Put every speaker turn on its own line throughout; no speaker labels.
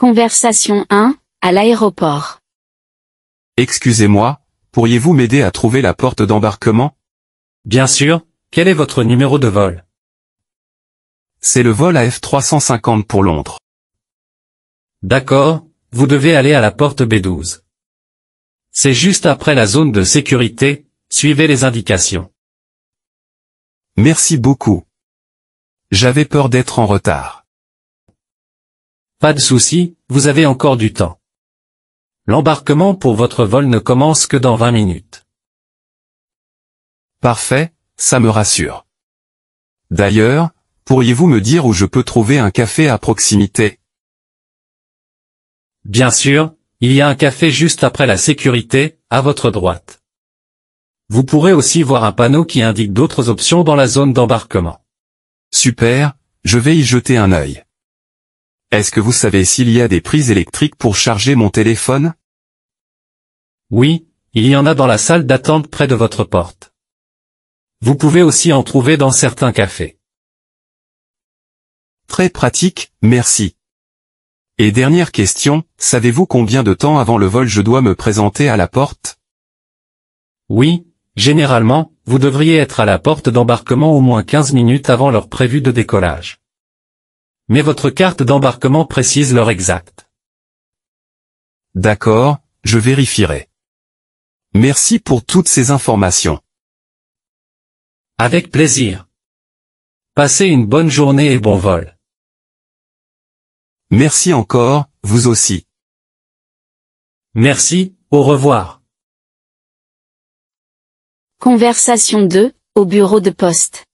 Conversation 1, à l'aéroport.
Excusez-moi, pourriez-vous m'aider à trouver la porte d'embarquement?
Bien sûr, quel est votre numéro de vol?
C'est le vol AF350 pour Londres.
D'accord, vous devez aller à la porte B12. C'est juste après la zone de sécurité, suivez les indications.
Merci beaucoup. J'avais peur d'être en retard.
Pas de souci, vous avez encore du temps. L'embarquement pour votre vol ne commence que dans 20 minutes.
Parfait, ça me rassure. D'ailleurs, pourriez-vous me dire où je peux trouver un café à proximité?
Bien sûr, il y a un café juste après la sécurité, à votre droite. Vous pourrez aussi voir un panneau qui indique d'autres options dans la zone d'embarquement.
Super, je vais y jeter un œil. Est-ce que vous savez s'il y a des prises électriques pour charger mon téléphone?
Oui, il y en a dans la salle d'attente près de votre porte. Vous pouvez aussi en trouver dans certains cafés.
Très pratique, merci. Et dernière question, savez-vous combien de temps avant le vol je dois me présenter à la porte?
Oui, généralement, vous devriez être à la porte d'embarquement au moins 15 minutes avant l'heure prévue de décollage. Mais votre carte d'embarquement précise l'heure exacte.
D'accord, je vérifierai. Merci pour toutes ces informations.
Avec plaisir. Passez une bonne journée et bon vol.
Merci encore, vous aussi.
Merci, au revoir.
Conversation 2, au bureau de poste.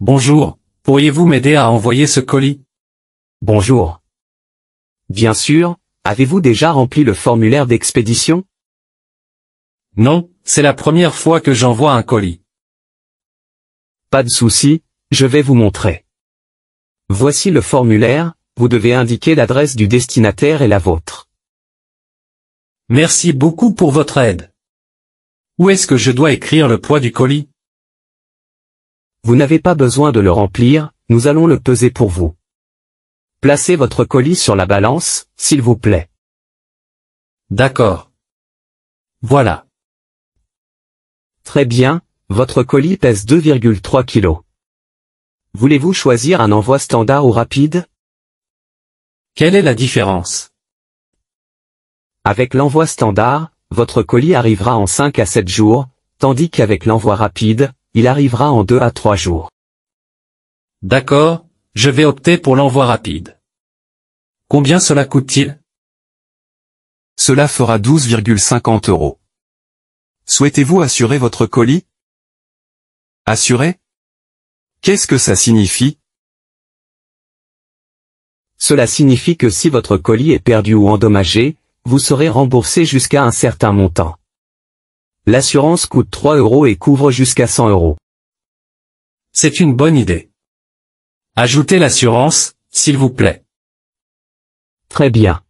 Bonjour, pourriez-vous m'aider à envoyer ce colis?
Bonjour. Bien sûr, avez-vous déjà rempli le formulaire d'expédition?
Non, c'est la première fois que j'envoie un colis.
Pas de souci, je vais vous montrer. Voici le formulaire, vous devez indiquer l'adresse du destinataire et la vôtre.
Merci beaucoup pour votre aide. Où est-ce que je dois écrire le poids du colis?
Vous n'avez pas besoin de le remplir, nous allons le peser pour vous. Placez votre colis sur la balance, s'il vous plaît.
D'accord. Voilà.
Très bien, votre colis pèse 2,3 kg. Voulez-vous choisir un envoi standard ou rapide?
Quelle est la différence?
Avec l'envoi standard, votre colis arrivera en 5 à 7 jours, tandis qu'avec l'envoi rapide, il arrivera en 2 à 3 jours.
D'accord, je vais opter pour l'envoi rapide. Combien cela coûte-t-il?
Cela fera 12,50 €. Souhaitez-vous assurer votre colis? Assurer? Qu'est-ce que ça signifie?
Cela signifie que si votre colis est perdu ou endommagé, vous serez remboursé jusqu'à un certain montant. L'assurance coûte 3 € et couvre jusqu'à 100 €.
C'est une bonne idée. Ajoutez l'assurance, s'il vous plaît.
Très bien.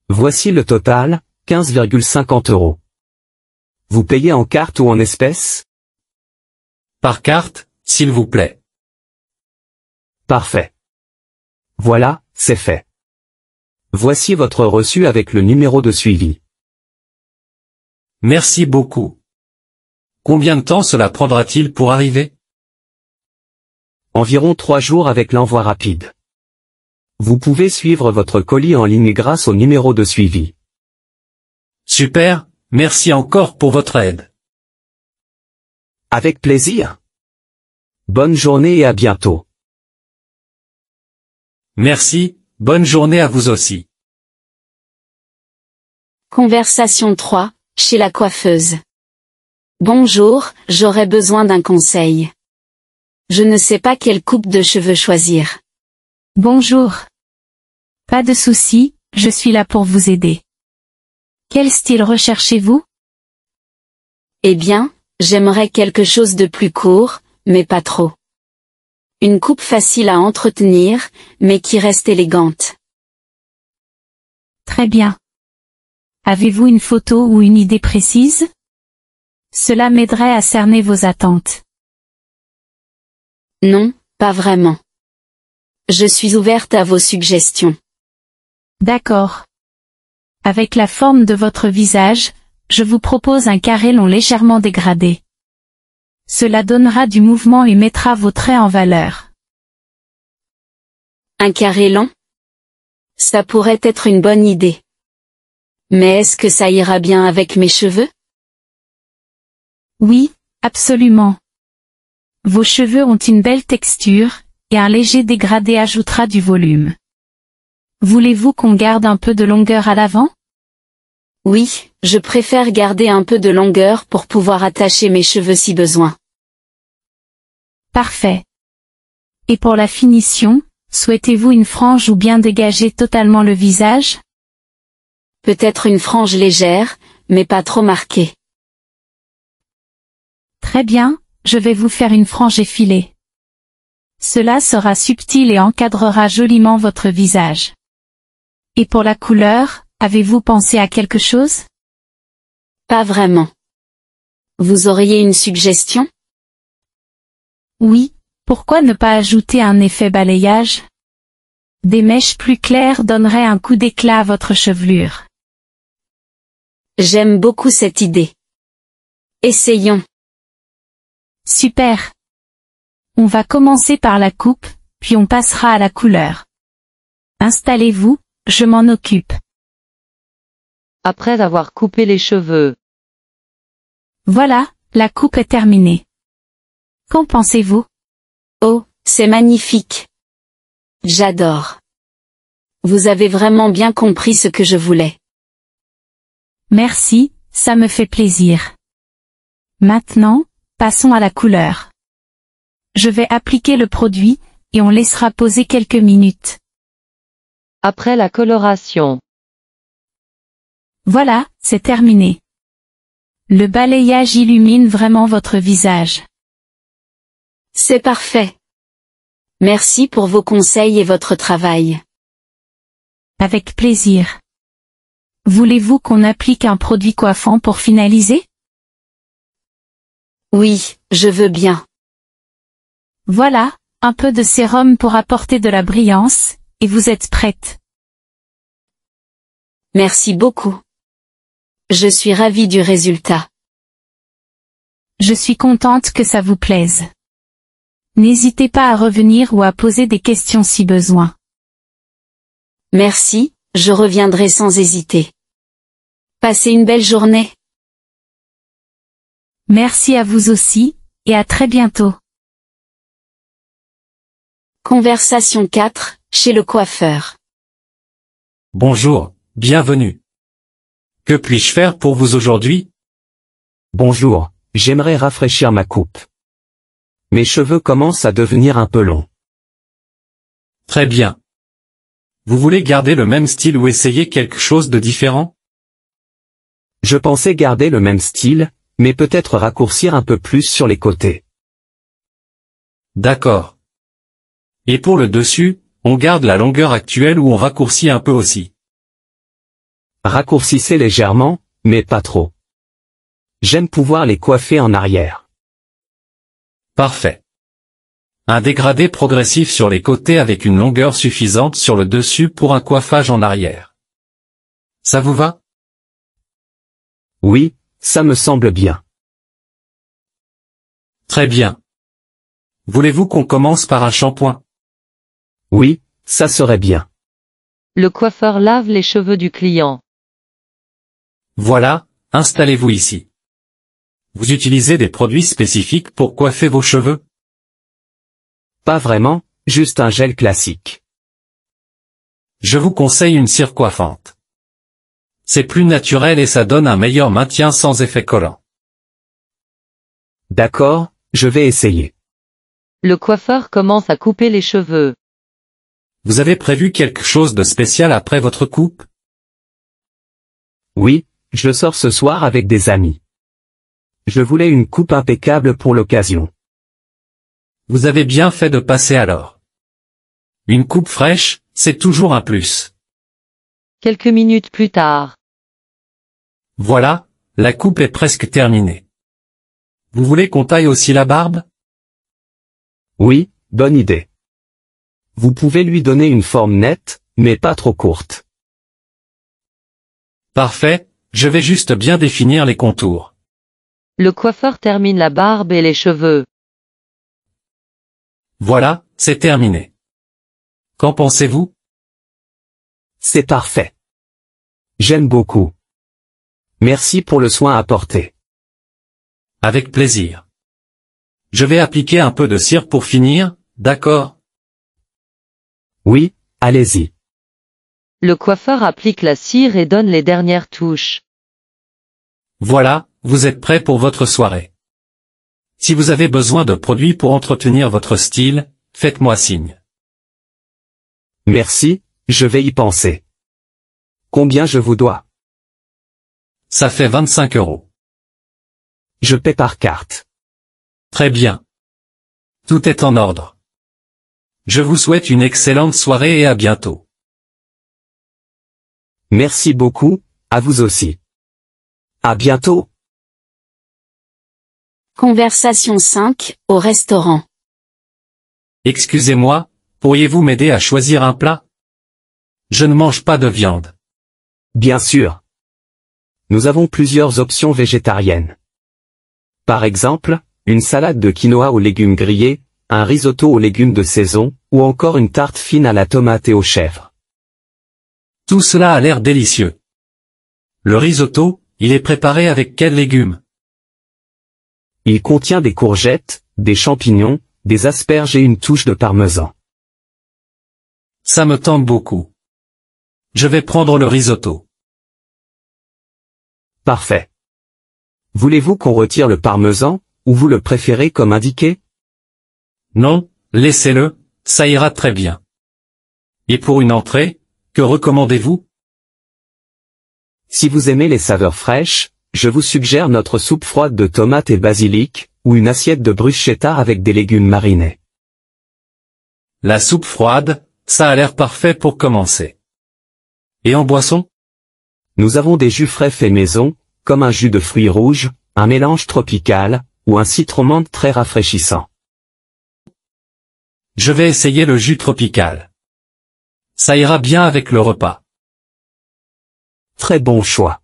Voici le total, 15,50 €. Vous payez en carte ou en espèces?
Par carte, s'il vous plaît.
Parfait. Voilà, c'est fait. Voici votre reçu avec le numéro de suivi.
Merci beaucoup. Combien de temps cela prendra-t-il pour arriver?
Environ 3 jours avec l'envoi rapide. Vous pouvez suivre votre colis en ligne grâce au numéro de suivi.
Super, merci encore pour votre aide.
Avec plaisir. Bonne journée et à bientôt.
Merci, bonne journée à vous aussi.
Conversation 3, chez la coiffeuse. Bonjour, j'aurais besoin d'un conseil. Je ne sais pas quelle coupe de cheveux choisir.
Bonjour. Pas de souci, je suis là pour vous aider. Quel style recherchez-vous?
Eh bien, j'aimerais quelque chose de plus court, mais pas trop. Une coupe facile à entretenir, mais qui reste élégante.
Très bien. Avez-vous une photo ou une idée précise? Cela m'aiderait à cerner vos attentes.
Non, pas vraiment. Je suis ouverte à vos suggestions.
D'accord. Avec la forme de votre visage, je vous propose un carré long légèrement dégradé. Cela donnera du mouvement et mettra vos traits en valeur.
Un carré long? Ça pourrait être une bonne idée. Mais est-ce que ça ira bien avec mes cheveux?
Oui, absolument. Vos cheveux ont une belle texture, et un léger dégradé ajoutera du volume. Voulez-vous qu'on garde un peu de longueur à l'avant?
Oui, je préfère garder un peu de longueur pour pouvoir attacher mes cheveux si besoin.
Parfait. Et pour la finition, souhaitez-vous une frange ou bien dégager totalement le visage?
Peut-être une frange légère, mais pas trop marquée.
Très bien, je vais vous faire une frange effilée. Cela sera subtil et encadrera joliment votre visage. Et pour la couleur, avez-vous pensé à quelque chose?
Pas vraiment. Vous auriez une suggestion?
Oui, pourquoi ne pas ajouter un effet balayage? Des mèches plus claires donneraient un coup d'éclat à votre chevelure.
J'aime beaucoup cette idée. Essayons.
Super. On va commencer par la coupe, puis on passera à la couleur. Installez-vous, je m'en occupe.
Après avoir coupé les cheveux.
Voilà, la coupe est terminée. Qu'en pensez-vous?
Oh, c'est magnifique. J'adore. Vous avez vraiment bien compris ce que je voulais.
Merci, ça me fait plaisir. Maintenant, passons à la couleur. Je vais appliquer le produit, et on laissera poser quelques minutes.
Après la coloration.
Voilà, c'est terminé. Le balayage illumine vraiment votre visage.
C'est parfait. Merci pour vos conseils et votre travail.
Avec plaisir. Voulez-vous qu'on applique un produit coiffant pour finaliser?
Oui, je veux bien.
Voilà, un peu de sérum pour apporter de la brillance, et vous êtes prête.
Merci beaucoup. Je suis ravie du résultat.
Je suis contente que ça vous plaise. N'hésitez pas à revenir ou à poser des questions si besoin.
Merci, je reviendrai sans hésiter. Passez une belle journée.
Merci à vous aussi, et à très bientôt.
Conversation 4, chez le coiffeur.
Bonjour, bienvenue. Que puis-je faire pour vous aujourd'hui?
Bonjour, j'aimerais rafraîchir ma coupe. Mes cheveux commencent à devenir un peu longs.
Très bien. Vous voulez garder le même style ou essayer quelque chose de différent?
Je pensais garder le même style, mais peut-être raccourcir un peu plus sur les côtés.
D'accord. Et pour le dessus, on garde la longueur actuelle ou on raccourcit un peu aussi?
Raccourcissez légèrement, mais pas trop. J'aime pouvoir les coiffer en arrière.
Parfait. Un dégradé progressif sur les côtés avec une longueur suffisante sur le dessus pour un coiffage en arrière. Ça vous va?
Oui, ça me semble bien.
Très bien. Voulez-vous qu'on commence par un shampoing?
Oui, ça serait bien.
Le coiffeur lave les cheveux du client.
Voilà, installez-vous ici. Vous utilisez des produits spécifiques pour coiffer vos cheveux?
Pas vraiment, juste un gel classique.
Je vous conseille une cire coiffante. C'est plus naturel et ça donne un meilleur maintien sans effet collant.
D'accord, je vais essayer.
Le coiffeur commence à couper les cheveux.
Vous avez prévu quelque chose de spécial après votre coupe?
Oui, je sors ce soir avec des amis. Je voulais une coupe impeccable pour l'occasion.
Vous avez bien fait de passer alors. Une coupe fraîche, c'est toujours un plus.
Quelques minutes plus tard.
Voilà, la coupe est presque terminée. Vous voulez qu'on taille aussi la barbe?
Oui, bonne idée. Vous pouvez lui donner une forme nette, mais pas trop courte.
Parfait, je vais juste bien définir les contours.
Le coiffeur termine la barbe et les cheveux.
Voilà, c'est terminé. Qu'en pensez-vous?
C'est parfait. J'aime beaucoup. Merci pour le soin apporté.
Avec plaisir. Je vais appliquer un peu de cire pour finir, d'accord?
Oui, allez-y.
Le coiffeur applique la cire et donne les dernières touches.
Voilà, vous êtes prêt pour votre soirée. Si vous avez besoin de produits pour entretenir votre style, faites-moi signe.
Merci, je vais y penser. Combien je vous dois?
Ça fait 25 €.
Je paie par carte.
Très bien. Tout est en ordre. Je vous souhaite une excellente soirée et à bientôt.
Merci beaucoup, à vous aussi. À bientôt.
Conversation 5, au restaurant.
Excusez-moi, pourriez-vous m'aider à choisir un plat? Je ne mange pas de viande.
Bien sûr. Nous avons plusieurs options végétariennes. Par exemple, une salade de quinoa aux légumes grillés, un risotto aux légumes de saison, ou encore une tarte fine à la tomate et aux chèvres.
Tout cela a l'air délicieux. Le risotto, il est préparé avec quels légumes?
Il contient des courgettes, des champignons, des asperges et une touche de parmesan.
Ça me tente beaucoup. Je vais prendre le risotto.
Parfait. Voulez-vous qu'on retire le parmesan, ou vous le préférez comme indiqué?
Non, laissez-le, ça ira très bien. Et pour une entrée, que recommandez-vous?
Si vous aimez les saveurs fraîches, je vous suggère notre soupe froide de tomates et basilic, ou une assiette de bruschetta avec des légumes marinés.
La soupe froide, ça a l'air parfait pour commencer. Et en boisson?
Nous avons des jus frais faits maison, comme un jus de fruits rouges, un mélange tropical, ou un citron-menthe très rafraîchissant.
Je vais essayer le jus tropical. Ça ira bien avec le repas.
Très bon choix.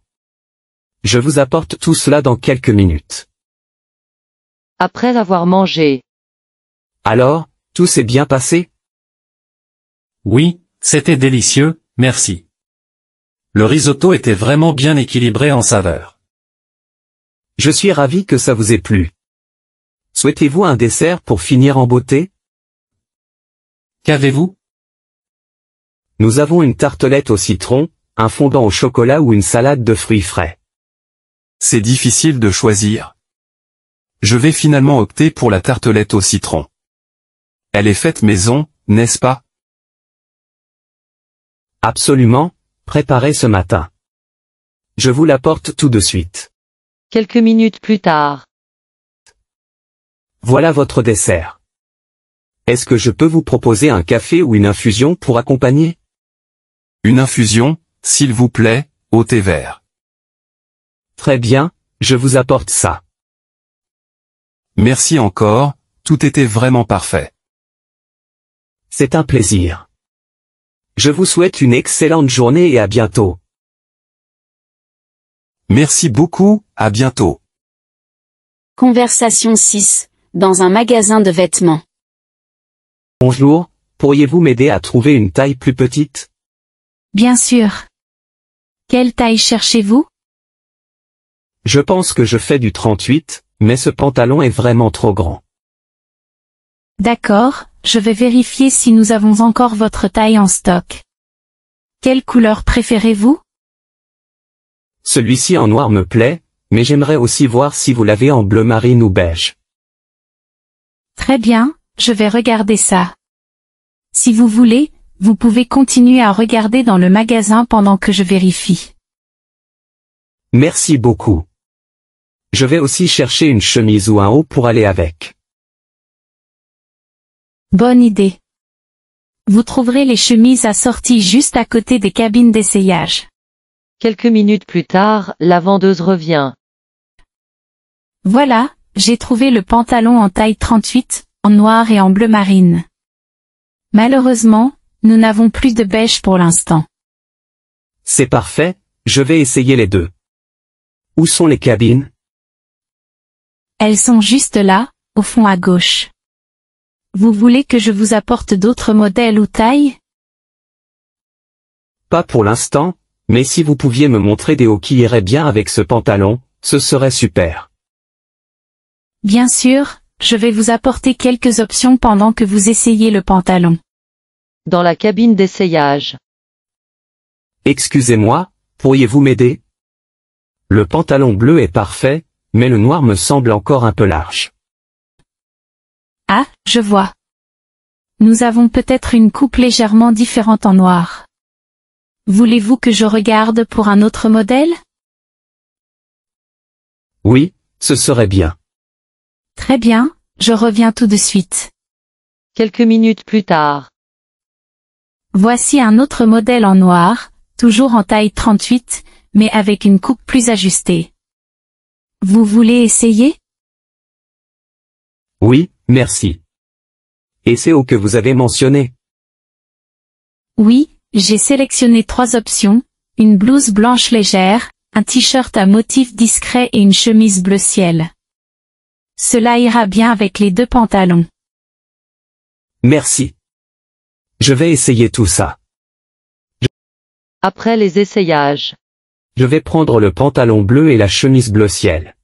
Je vous apporte tout cela dans quelques minutes.
Après avoir mangé.
Alors, tout s'est bien passé?
Oui, c'était délicieux, merci. Le risotto était vraiment bien équilibré en saveurs.
Je suis ravi que ça vous ait plu. Souhaitez-vous un dessert pour finir en beauté?
Qu'avez-vous?
Nous avons une tartelette au citron, un fondant au chocolat ou une salade de fruits frais.
C'est difficile de choisir. Je vais finalement opter pour la tartelette au citron. Elle est faite maison, n'est-ce pas?
Absolument, préparée ce matin. Je vous l'apporte tout de suite.
Quelques minutes plus tard.
Voilà votre dessert. Est-ce que je peux vous proposer un café ou une infusion pour accompagner?
Une infusion, s'il vous plaît, au thé vert.
Très bien, je vous apporte ça.
Merci encore, tout était vraiment parfait.
C'est un plaisir. Je vous souhaite une excellente journée et à bientôt.
Merci beaucoup, à bientôt.
Conversation 6, dans un magasin de vêtements.
Bonjour, pourriez-vous m'aider à trouver une taille plus petite?
Bien sûr. Quelle taille cherchez-vous?
Je pense que je fais du 38, mais ce pantalon est vraiment trop grand.
D'accord, je vais vérifier si nous avons encore votre taille en stock. Quelle couleur préférez-vous?
Celui-ci en noir me plaît, mais j'aimerais aussi voir si vous l'avez en bleu marine ou beige.
Très bien, je vais regarder ça. Si vous voulez, vous pouvez continuer à regarder dans le magasin pendant que je vérifie.
Merci beaucoup. Je vais aussi chercher une chemise ou un haut pour aller avec.
Bonne idée. Vous trouverez les chemises assorties juste à côté des cabines d'essayage.
Quelques minutes plus tard, la vendeuse revient.
Voilà, j'ai trouvé le pantalon en taille 38, en noir et en bleu marine. Malheureusement, nous n'avons plus de beige pour l'instant.
C'est parfait, je vais essayer les deux. Où sont les cabines?
Elles sont juste là, au fond à gauche. Vous voulez que je vous apporte d'autres modèles ou tailles?
Pas pour l'instant, mais si vous pouviez me montrer des hauts qui iraient bien avec ce pantalon, ce serait super.
Bien sûr, je vais vous apporter quelques options pendant que vous essayez le pantalon.
Dans la cabine d'essayage.
Excusez-moi, pourriez-vous m'aider? Le pantalon bleu est parfait, mais le noir me semble encore un peu large.
Ah, je vois. Nous avons peut-être une coupe légèrement différente en noir. Voulez-vous que je regarde pour un autre modèle?
Oui, ce serait bien.
Très bien, je reviens tout de suite.
Quelques minutes plus tard.
Voici un autre modèle en noir, toujours en taille 38, mais avec une coupe plus ajustée. Vous voulez essayer?
Oui, merci. Et c'est au que vous avez mentionné.
Oui, j'ai sélectionné 3 options, une blouse blanche légère, un t-shirt à motif discret et une chemise bleu ciel. Cela ira bien avec les 2 pantalons.
Merci. Je vais essayer tout ça.
Après les essayages.
Je vais prendre le pantalon bleu et la chemise bleu ciel.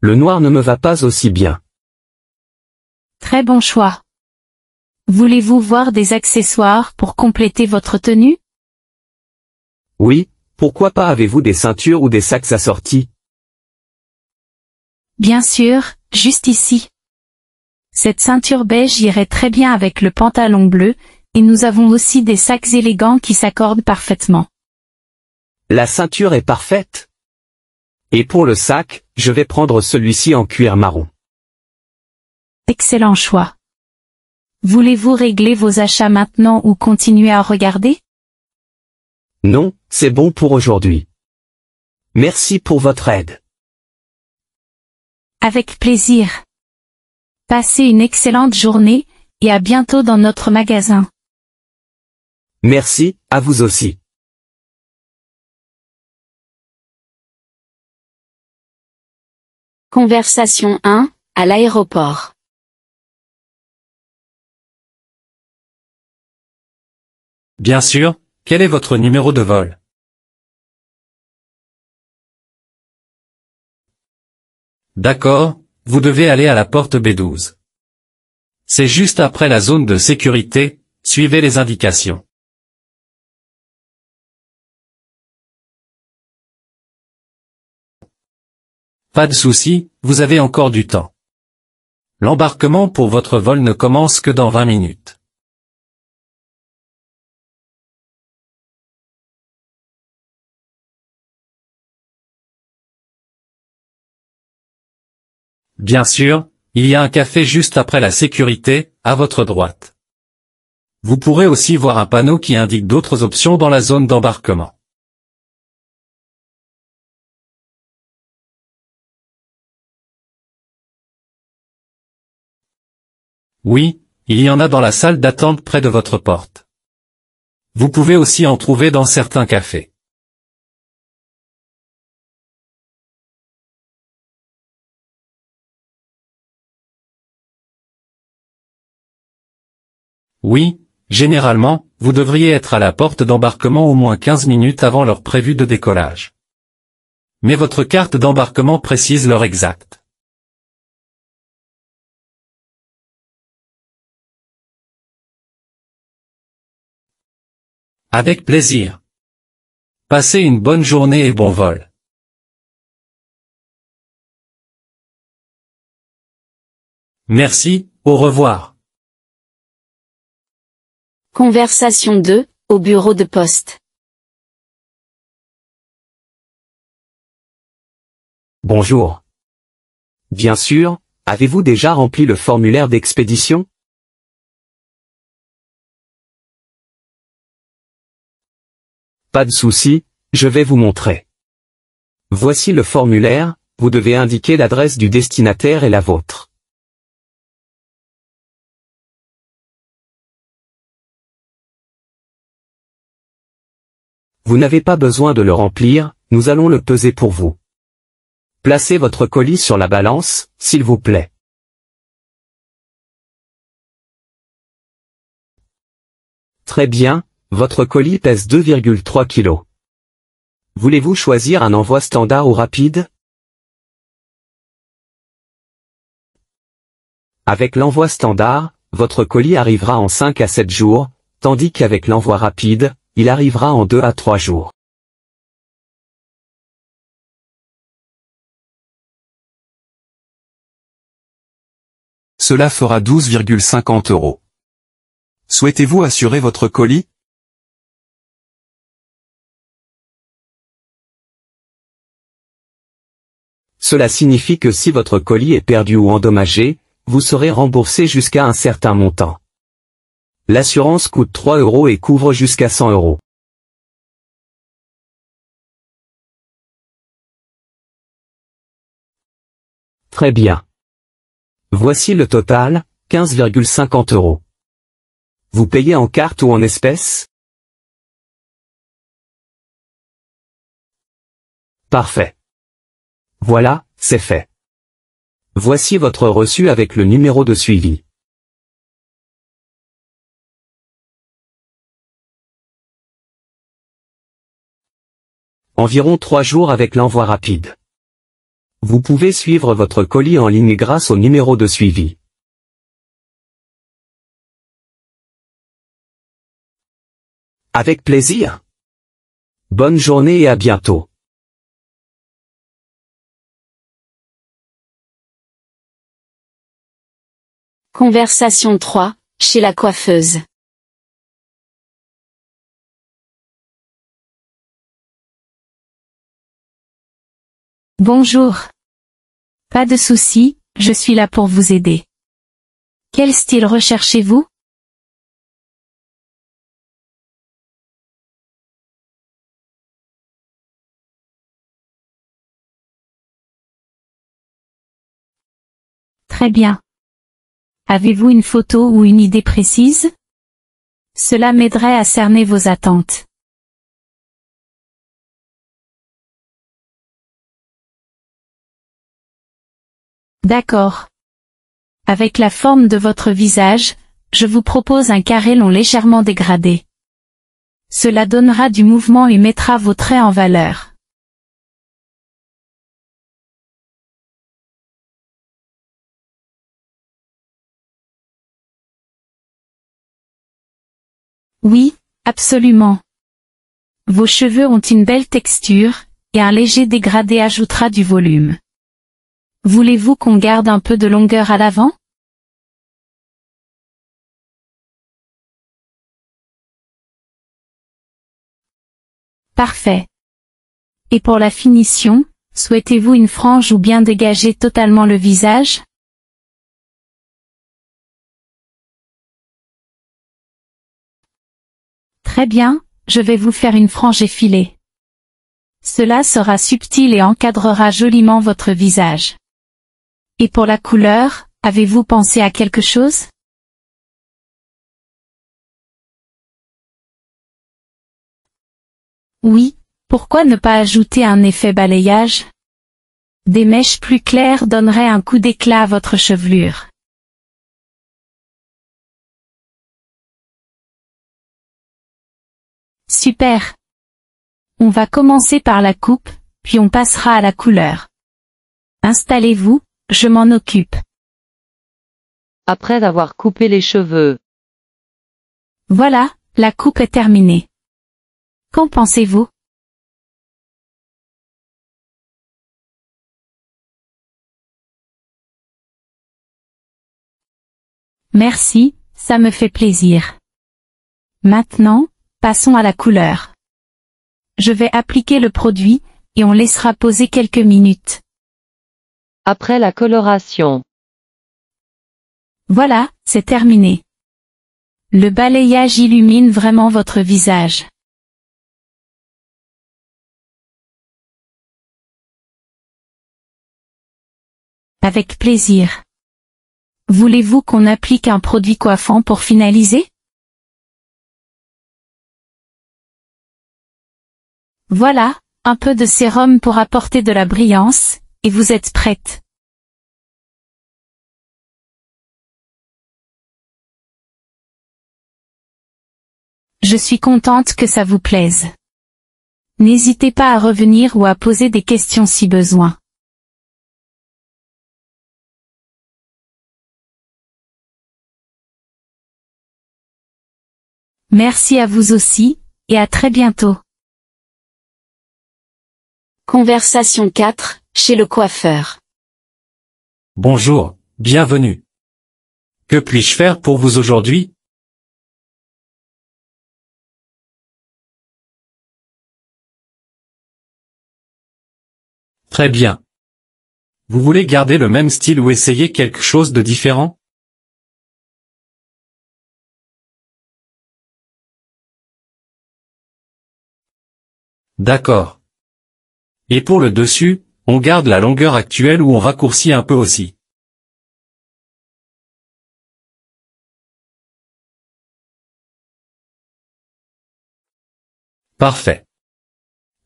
Le noir ne me va pas aussi bien.
Très bon choix. Voulez-vous voir des accessoires pour compléter votre tenue?
Oui, pourquoi pas avez-vous des ceintures ou des sacs assortis?
Bien sûr, juste ici. Cette ceinture beige irait très bien avec le pantalon bleu, et nous avons aussi des sacs élégants qui s'accordent parfaitement.
La ceinture est parfaite. Et pour le sac, je vais prendre celui-ci en cuir marron.
Excellent choix. Voulez-vous régler vos achats maintenant ou continuer à regarder?
Non, c'est bon pour aujourd'hui. Merci pour votre aide.
Avec plaisir. Passez une excellente journée, et à bientôt dans notre magasin.
Merci, à vous aussi.
Conversation 1, à l'aéroport.
Bien sûr, quel est votre numéro de vol? D'accord, vous devez aller à la porte B12. C'est juste après la zone de sécurité, suivez les indications. Pas de souci, vous avez encore du temps. L'embarquement pour votre vol ne commence que dans 20 minutes. Bien sûr, il y a un café juste après la sécurité, à votre droite. Vous pourrez aussi voir un panneau qui indique d'autres options dans la zone d'embarquement. Oui, il y en a dans la salle d'attente près de votre porte. Vous pouvez aussi en trouver dans certains cafés. Oui, généralement, vous devriez être à la porte d'embarquement au moins 15 minutes avant l'heure prévue de décollage. Mais votre carte d'embarquement précise l'heure exacte. Avec plaisir. Passez une bonne journée et bon vol. Merci, au revoir.
Conversation 2, au bureau de poste.
Bonjour. Bien sûr, avez-vous déjà rempli le formulaire d'expédition? Pas de souci, je vais vous montrer. Voici le formulaire, vous devez indiquer l'adresse du destinataire et la vôtre. Vous n'avez pas besoin de le remplir, nous allons le peser pour vous. Placez votre colis sur la balance, s'il vous plaît. Très bien, votre colis pèse 2,3 kg. Voulez-vous choisir un envoi standard ou rapide? Avec l'envoi standard, votre colis arrivera en 5 à 7 jours, tandis qu'avec l'envoi rapide, il arrivera en 2 à 3 jours.
Cela fera 12,50 €. Souhaitez-vous assurer votre colis?
Cela signifie que si votre colis est perdu ou endommagé, vous serez remboursé jusqu'à un certain montant. L'assurance coûte 3 € et couvre jusqu'à 100 €. Très bien. Voici le total, 15,50 €. Vous payez en carte ou en espèces? Parfait. Voilà, c'est fait. Voici votre reçu avec le numéro de suivi. Environ 3 jours avec l'envoi rapide. Vous pouvez suivre votre colis en ligne grâce au numéro de suivi. Avec plaisir. Bonne journée et à bientôt.
Conversation 3, chez la coiffeuse.
Bonjour. Pas de souci, je suis là pour vous aider. Quel style recherchez-vous? Très bien. Avez-vous une photo ou une idée précise? Cela m'aiderait à cerner vos attentes. D'accord. Avec la forme de votre visage, je vous propose un carré long légèrement dégradé. Cela donnera du mouvement et mettra vos traits en valeur. Oui, absolument. Vos cheveux ont une belle texture, et un léger dégradé ajoutera du volume. Voulez-vous qu'on garde un peu de longueur à l'avant? Parfait. Et pour la finition, souhaitez-vous une frange ou bien dégager totalement le visage? Très bien, je vais vous faire une frange effilée. Cela sera subtil et encadrera joliment votre visage. Et pour la couleur, avez-vous pensé à quelque chose? Oui, pourquoi ne pas ajouter un effet balayage? Des mèches plus claires donneraient un coup d'éclat à votre chevelure. Super! On va commencer par la coupe, puis on passera à la couleur. Installez-vous, je m'en occupe.
Après avoir coupé les cheveux.
Voilà, la coupe est terminée. Qu'en pensez-vous? Merci, ça me fait plaisir. Maintenant, passons à la couleur. Je vais appliquer le produit, et on laissera poser quelques minutes.
Après la coloration.
Voilà, c'est terminé. Le balayage illumine vraiment votre visage. Avec plaisir. Voulez-vous qu'on applique un produit coiffant pour finaliser? Voilà, un peu de sérum pour apporter de la brillance, et vous êtes prête. Je suis contente que ça vous plaise. N'hésitez pas à revenir ou à poser des questions si besoin. Merci à vous aussi, et à très bientôt.
Conversation 4, chez le coiffeur.
Bonjour, bienvenue. Que puis-je faire pour vous aujourd'hui? Très bien. Vous voulez garder le même style ou essayer quelque chose de différent? D'accord. Et pour le dessus, on garde la longueur actuelle ou on raccourcit un peu aussi? Parfait.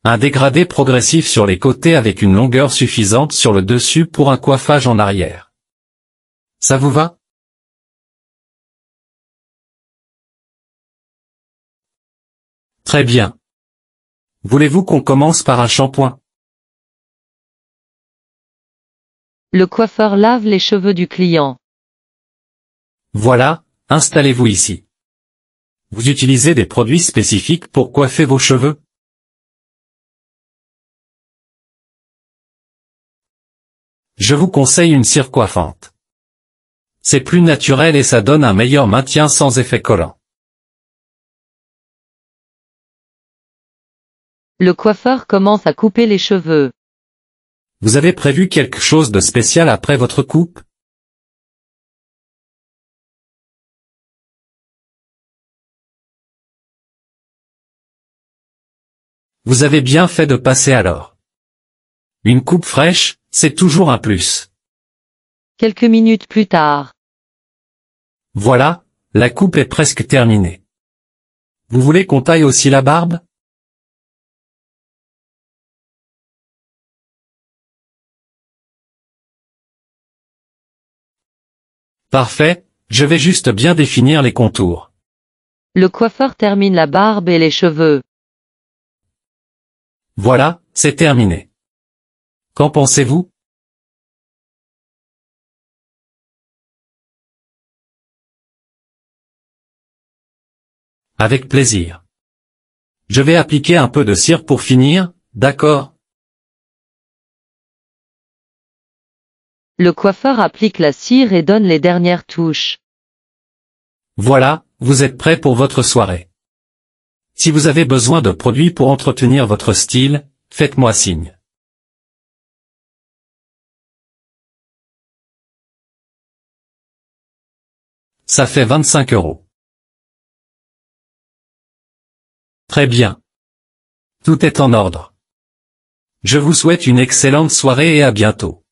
Un dégradé progressif sur les côtés avec une longueur suffisante sur le dessus pour un coiffage en arrière. Ça vous va? Très bien. Voulez-vous qu'on commence par un shampoing?
Le coiffeur lave les cheveux du client.
Voilà, installez-vous ici. Vous utilisez des produits spécifiques pour coiffer vos cheveux? Je vous conseille une cire coiffante. C'est plus naturel et ça donne un meilleur maintien sans effet collant.
Le coiffeur commence à couper les cheveux.
Vous avez prévu quelque chose de spécial après votre coupe? Vous avez bien fait de passer alors. Une coupe fraîche, c'est toujours un plus.
Quelques minutes plus tard.
Voilà, la coupe est presque terminée. Vous voulez qu'on taille aussi la barbe? Parfait, je vais juste bien définir les contours.
Le coiffeur termine la barbe et les cheveux.
Voilà, c'est terminé. Qu'en pensez-vous? Avec plaisir. Je vais appliquer un peu de cire pour finir, d'accord?
Le coiffeur applique la cire et donne les dernières touches.
Voilà, vous êtes prêt pour votre soirée. Si vous avez besoin de produits pour entretenir votre style, faites-moi signe. Ça fait 25 €. Très bien. Tout est en ordre. Je vous souhaite une excellente soirée et à bientôt.